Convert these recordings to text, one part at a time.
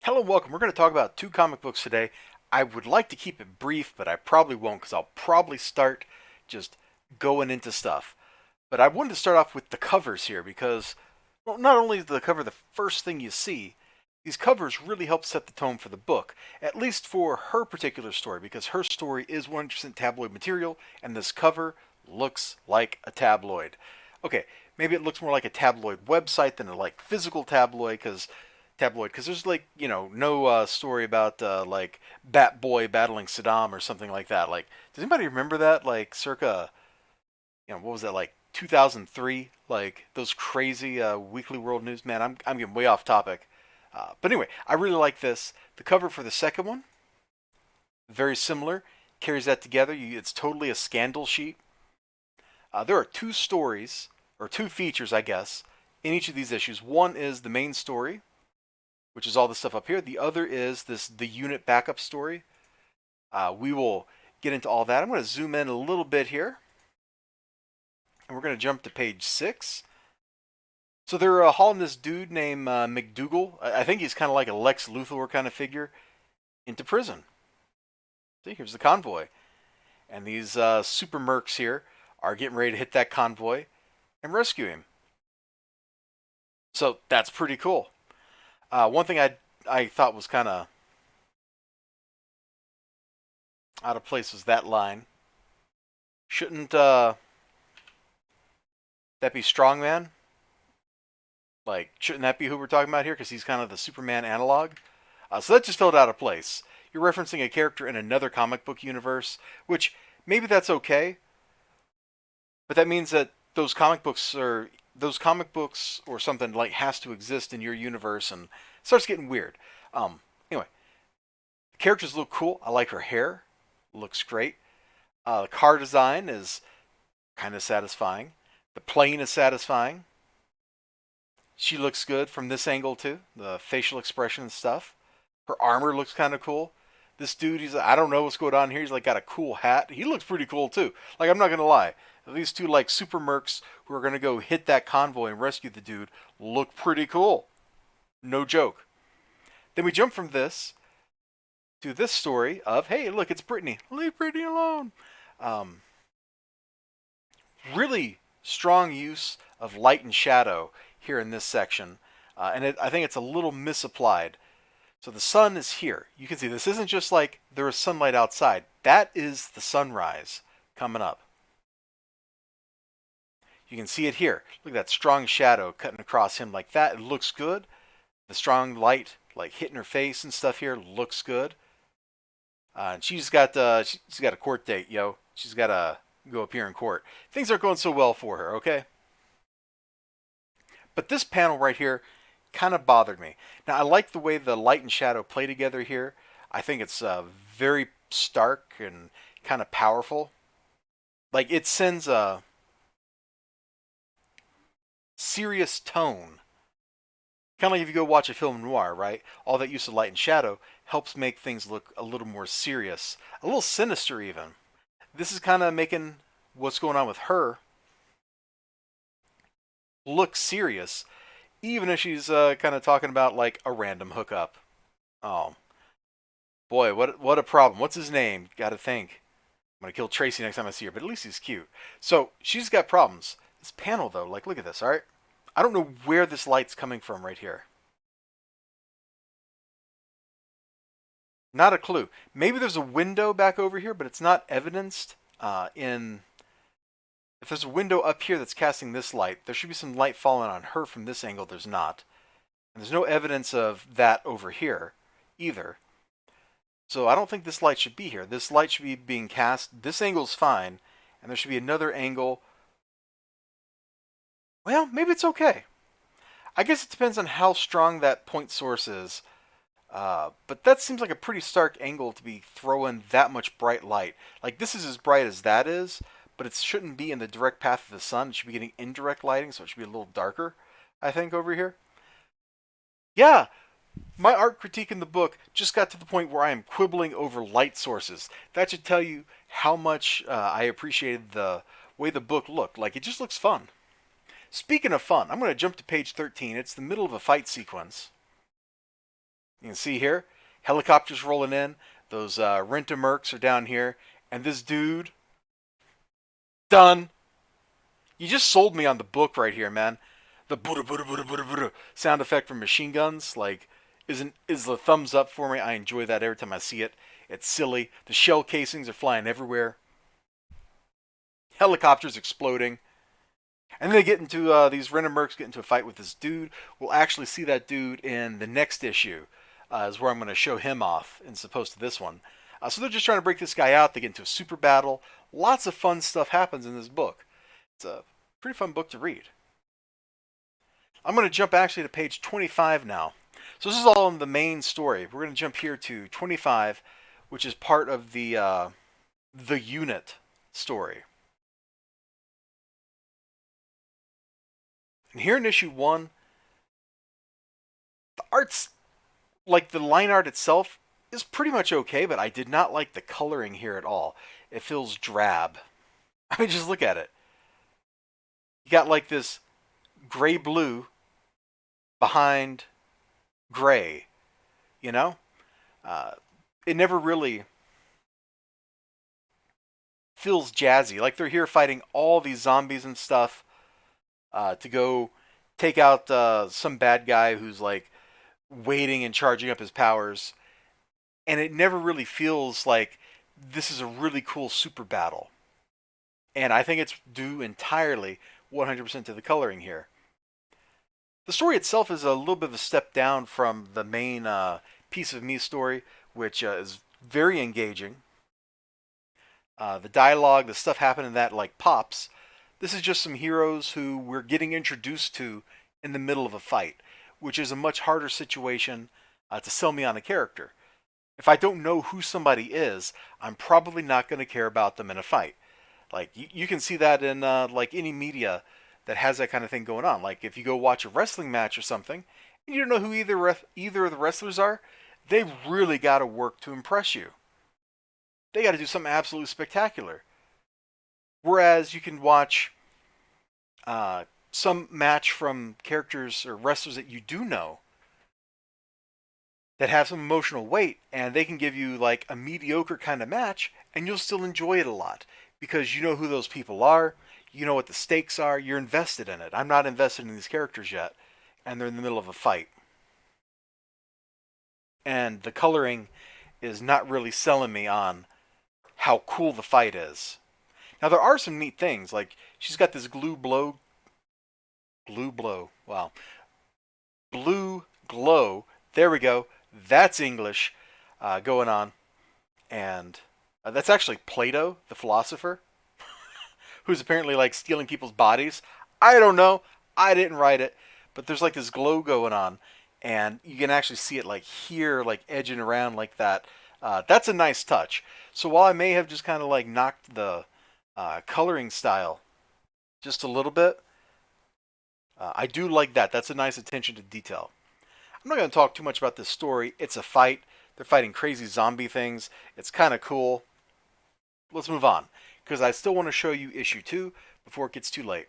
Hello and welcome. We're going to talk about two comic books today. I would like to keep it brief, but I probably won't because I'll probably start just going into stuff. But I wanted to start off with the covers here because, well, not only is the cover the first thing you see, these covers really help set the tone for the book, at least for her particular story, because her story is 100% tabloid material, and this cover looks like a tabloid. Okay, maybe it looks more like a tabloid website than a like physical tabloid because there's like no story about like Bat Boy battling Saddam or something like that. Like, does anybody remember that? Like, circa what was that, like 2003? Like those crazy Weekly World News. Man, I'm getting way off topic. But anyway, I really like this. The cover for the second one, very similar. Carries that together. It's totally a scandal sheet. There are two stories or two features, I guess, in each of these issues. One is the main story, which is all the stuff up here. The other is the unit backup story. We will get into all that. I'm going to zoom in a little bit here, and we're going to jump to page 6. So they're hauling this dude named McDougal. I think he's kind of like a Lex Luthor kind of figure into prison. See, here's the convoy, and these super mercs here are getting ready to hit that convoy and rescue him. So that's pretty cool. One thing I thought was kind of out of place was that line. Shouldn't that be Strongman? Like, shouldn't that be who we're talking about here? Because he's kind of the Superman analog. So that just felt out of place. You're referencing a character in another comic book universe, which maybe that's okay, but that means that those comic books or something like has to exist in your universe, and it starts getting weird. Anyway, the characters look cool. I like her hair; looks great. The car design is kind of satisfying. The plane is satisfying. She looks good from this angle too. The facial expression and stuff. Her armor looks kind of cool. This dude, I don't know what's going on here. He's like got a cool hat. He looks pretty cool too. Like, I'm not gonna lie. These two like super mercs who are gonna go hit that convoy and rescue the dude look pretty cool. No joke. Then we jump from this to this story of, hey, look, it's Brittany. Leave Brittany alone. Um, Really strong use of light and shadow here in this section, I think it's a little misapplied. So the sun is here. You can see this isn't just like there is sunlight outside. That is the sunrise coming up. You can see it here. Look at that strong shadow cutting across him like that. It looks good. The strong light like hitting her face and stuff here looks good. And she's got a court date, yo. She's got to go appear in court. Things aren't going so well for her, okay? But this panel right here kind of bothered me. Now, I like the way the light and shadow play together here. I think it's very stark and kind of powerful. Like, it sends a serious tone. Kind of like if you go watch a film noir, right? All that use of light and shadow helps make things look a little more serious, a little sinister even. This is kind of making what's going on with her look serious, even if she's kind of talking about like a random hookup. Oh boy, what a problem. What's his name? Got to think. I'm gonna kill Tracy next time I see her, but at least he's cute. So she's got problems. This panel though, like, look at this. All right, I don't know where this light's coming from right here. Not a clue. Maybe there's a window back over here, but it's not evidenced in. If there's a window up here that's casting this light, there should be some light falling on her from this angle. There's not. And there's no evidence of that over here either. So I don't think this light should be here. This light should be being cast. This angle's fine. And there should be another angle. Well, maybe it's okay. I guess it depends on how strong that point source is. But that seems like a pretty stark angle to be throwing that much bright light. Like, this is as bright as that is, but it shouldn't be in the direct path of the sun. It should be getting indirect lighting, so it should be a little darker, I think, over here. Yeah, my art critique in the book just got to the point where I am quibbling over light sources. That should tell you how much I appreciated the way the book looked. Like, it just looks fun. Speaking of fun, I'm going to jump to page 13. It's the middle of a fight sequence. You can see here, helicopters rolling in. Those rent-a-mercs are down here. And this dude, done. You just sold me on the book right here, man. The Buddha Buddha Buddha Buddha Buddha sound effect from machine guns, like, is the thumbs up for me. I enjoy that every time I see it. It's silly. The shell casings are flying everywhere. Helicopters exploding. And then they get into these rent-a-mercs get into a fight with this dude. We'll actually see that dude in the next issue, is where I'm going to show him off, as opposed to this one. So they're just trying to break this guy out. They get into a super battle. Lots of fun stuff happens in this book. It's a pretty fun book to read. I'm going to jump actually to page 25 now. So this is all in the main story. We're going to jump here to 25, which is part of the unit story. And here in issue 1, the art's, like the line art itself, is pretty much okay, but I did not like the coloring here at all. It feels drab. I mean, just look at it. You got like this gray-blue behind gray, you know? It never really feels jazzy. Like they're here fighting all these zombies and stuff to go take out some bad guy who's like waiting and charging up his powers. And it never really feels like this is a really cool super battle. And I think it's due entirely 100% to the coloring here. The story itself is a little bit of a step down from the main Piece of Me story, which is very engaging. The dialogue, the stuff happening that like pops. This is just some heroes who we're getting introduced to in the middle of a fight, which is a much harder situation to sell me on a character. If I don't know who somebody is, I'm probably not going to care about them in a fight. Like you can see that in like any media that has that kind of thing going on. Like if you go watch a wrestling match or something, and you don't know who either of the wrestlers are, they've really got to work to impress you. They got to do something absolutely spectacular. Whereas you can watch some match from characters or wrestlers that you do know that have some emotional weight, and they can give you like a mediocre kind of match, and you'll still enjoy it a lot because you know who those people are, you know what the stakes are, you're invested in it. I'm not invested in these characters yet, and they're in the middle of a fight. And the coloring is not really selling me on how cool the fight is. Now there are some neat things, like she's got this wow, blue glow, there we go, that's English going on. And that's actually Plato, the philosopher, who's apparently like stealing people's bodies. I don't know. I didn't write it. But there's like this glow going on. And you can actually see it like here, like edging around like that. That's a nice touch. So while I may have just kind of like knocked the coloring style just a little bit, I do like that. That's a nice attention to detail. I'm not going to talk too much about this story. It's a fight. They're fighting crazy zombie things. It's kind of cool. Let's move on, because I still want to show you issue 2 before it gets too late.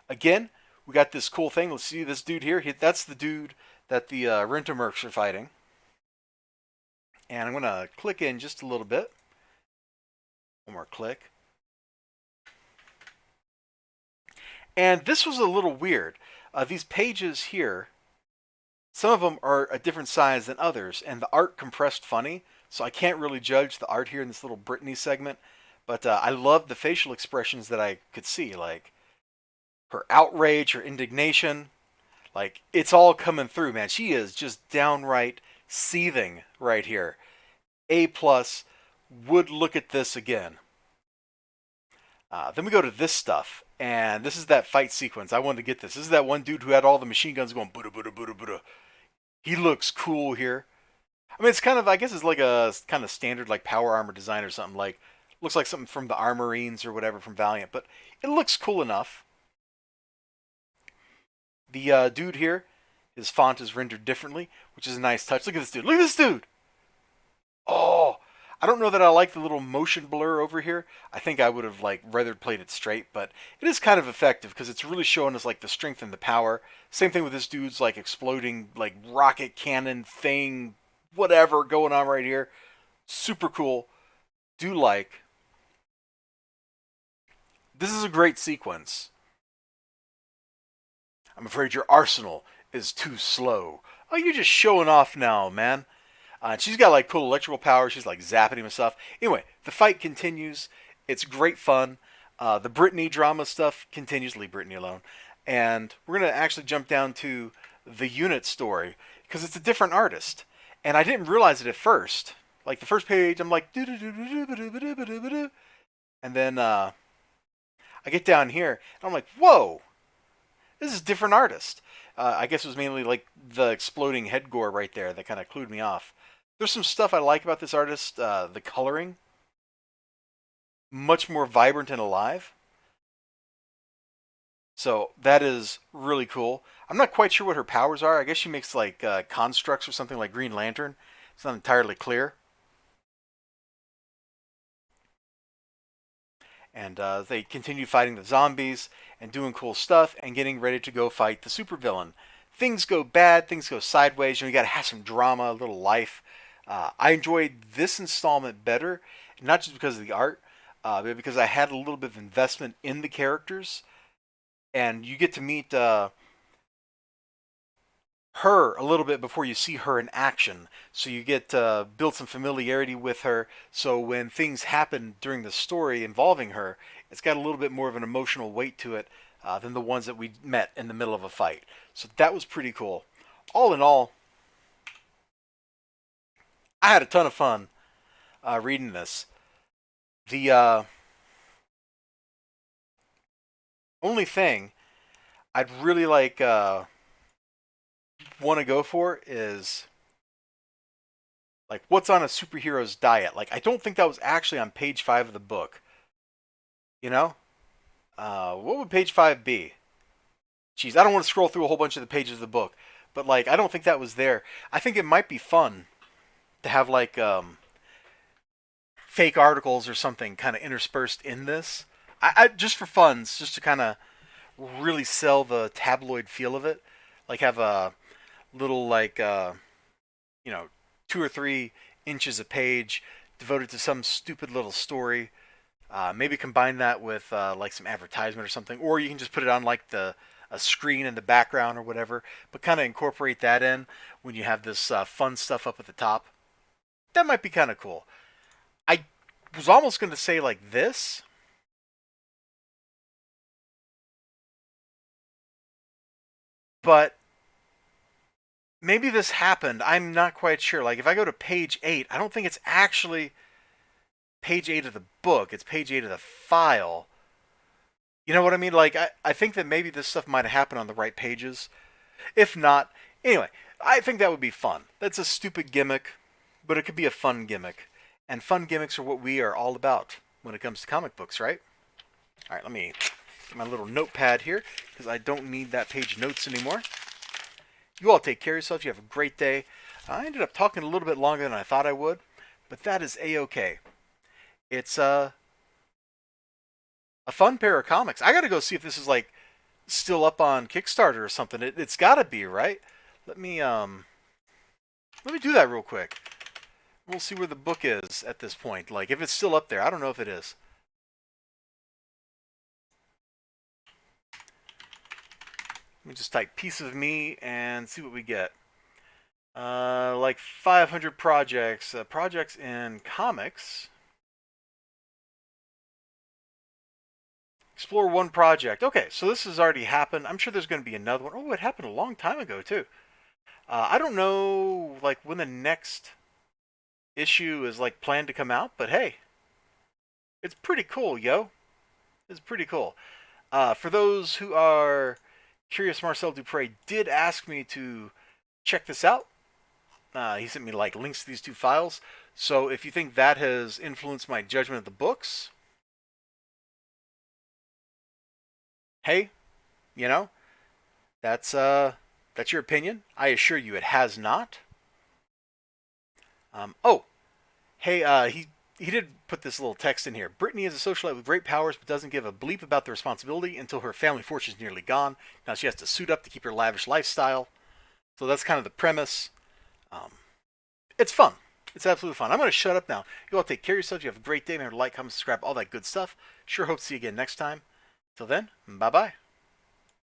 Again, we got this cool thing. Let's see this dude here. That's the dude that the rent-a-mercs are fighting. And I'm going to click in just a little bit. One more click. And this was a little weird. These pages here, some of them are a different size than others, and the art compressed funny, so I can't really judge the art here in this little Brittany segment. But I loved the facial expressions that I could see, like her outrage, her indignation. Like, it's all coming through, man. She is just downright seething right here. A+, would look at this again. Then we go to this stuff, and this is that fight sequence. I wanted to get this. This is that one dude who had all the machine guns going Buddha, Buddha, Buddha, Buddha. He looks cool here. I mean, it's kind of, I guess it's like a kind of standard like power armor design or something. Like, looks like something from the Armorines or whatever from Valiant, but it looks cool enough. The dude here, his font is rendered differently, which is a nice touch. Look at this dude. Look at this dude. Oh, I don't know that I like the little motion blur over here. I think I would have like rather played it straight, but it is kind of effective because it's really showing us like the strength and the power. Same thing with this dude's like exploding like rocket cannon thing, whatever going on right here. Super cool. Do like. This is a great sequence. I'm afraid your arsenal is too slow. Oh, you're just showing off now, man. And she's got like cool electrical power. She's like zapping him and stuff. Anyway, the fight continues. It's great fun. The Brittany drama stuff continues. Leave Brittany alone. And we're going to actually jump down to the unit story because it's a different artist. And I didn't realize it at first. Like the first page, I'm like, and then I get down here and I'm like, whoa, this is a different artist. I guess it was mainly like the exploding head gore right there that kind of clued me off. There's some stuff I like about this artist. The coloring, much more vibrant and alive. So that is really cool. I'm not quite sure what her powers are. I guess she makes like constructs or something like Green Lantern. It's not entirely clear. And they continue fighting the zombies and doing cool stuff and getting ready to go fight the supervillain. Things go bad, things go sideways. You got to have some drama, a little life. I enjoyed this installment better, not just because of the art, but because I had a little bit of investment in the characters, and you get to meet her a little bit before you see her in action. So you get to build some familiarity with her. So when things happen during the story involving her, it's got a little bit more of an emotional weight to it than the ones that we met in the middle of a fight. So that was pretty cool. All in all, I had a ton of fun reading this. The only thing I'd really like want to go for is like what's on a superhero's diet. Like I don't think that was actually on page 5 of the book. You know, what would page 5 be? Jeez, I don't want to scroll through a whole bunch of the pages of the book, but like I don't think that was there. I think it might be fun to have like fake articles or something kind of interspersed in this. I just for funs, just to kind of really sell the tabloid feel of it. Like have a little like you know 2 or 3 inches a page devoted to some stupid little story. Maybe combine that with like some advertisement or something, or you can just put it on like the a screen in the background or whatever. But kind of incorporate that in when you have this fun stuff up at the top. That might be kind of cool. I was almost going to say like this, but maybe this happened. I'm not quite sure. Like if I go to page 8, I don't think it's actually page 8 of the book. It's page 8 of the file. You know what I mean? Like I think that maybe this stuff might have happened on the right pages. If not, anyway, I think that would be fun. That's a stupid gimmick, but it could be a fun gimmick. And fun gimmicks are what we are all about when it comes to comic books, right? All right, let me get my little notepad here because I don't need that page notes anymore. You all take care of yourselves. You have a great day. I ended up talking a little bit longer than I thought I would, but that is a-okay. It's a fun pair of comics. I got to go see if this is like still up on Kickstarter or something. It's got to be, right? Let me do that real quick. We'll see where the book is at this point. Like if it's still up there. I don't know if it is. Let me just type "piece of me" and see what we get. Like 500 projects. Projects in comics. Explore one project. Okay, so this has already happened. I'm sure there's going to be another one. Oh, it happened a long time ago too. I don't know like when the next issue is like planned to come out, but hey, it's pretty cool, yo. It's pretty cool. For those who are curious, Marcel Dupre did ask me to check this out. He sent me like links to these 2 files. So if you think that has influenced my judgment of the books, hey, you know, that's your opinion. I assure you it has not. Oh, Hey, he did put this little text in here. Brittany is a socialite with great powers, but doesn't give a bleep about the responsibility until her family fortune is nearly gone. Now she has to suit up to keep her lavish lifestyle. So that's kind of the premise. Um, it's fun. It's absolutely fun. I'm going to shut up now. You all take care of yourselves. You have a great day. Remember to like, comment, subscribe, all that good stuff. Sure hope to see you again next time. Till then, bye bye.